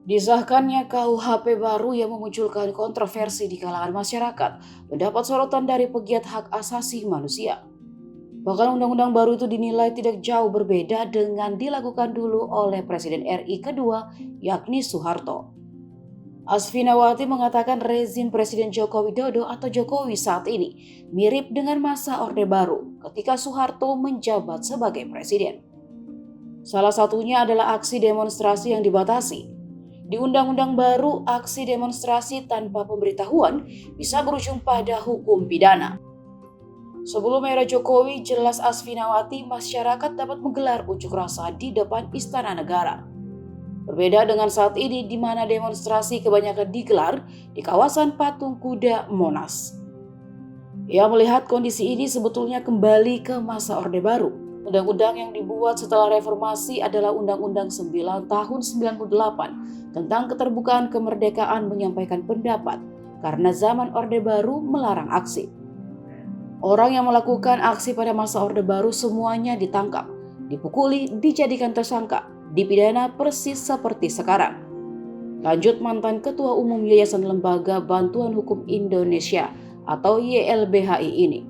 Disahkannya KUHP baru yang memunculkan kontroversi di kalangan masyarakat mendapat sorotan dari pegiat hak asasi manusia. Bahkan undang-undang baru itu dinilai tidak jauh berbeda dengan dilakukan dulu oleh Presiden RI kedua, yakni Soeharto. Asfinawati mengatakan rezim Presiden Joko Widodo atau Jokowi saat ini mirip dengan masa Orde Baru ketika Soeharto menjabat sebagai presiden. Salah satunya adalah aksi demonstrasi yang dibatasi. Di Undang-Undang baru, aksi demonstrasi tanpa pemberitahuan bisa berujung pada hukum pidana. Sebelum era Jokowi, jelas Asfinawati, masyarakat dapat menggelar unjuk rasa di depan Istana Negara. Berbeda dengan saat ini di mana demonstrasi kebanyakan digelar di kawasan Patung Kuda Monas. Ia melihat kondisi ini sebetulnya kembali ke masa Orde Baru. Undang-undang yang dibuat setelah reformasi adalah Undang-Undang 9 tahun 98 tentang keterbukaan kemerdekaan menyampaikan pendapat karena zaman Orde Baru melarang aksi. Orang yang melakukan aksi pada masa Orde Baru semuanya ditangkap, dipukuli, dijadikan tersangka, dipidana persis seperti sekarang. Lanjut mantan Ketua Umum Yayasan Lembaga Bantuan Hukum Indonesia atau YLBHI ini.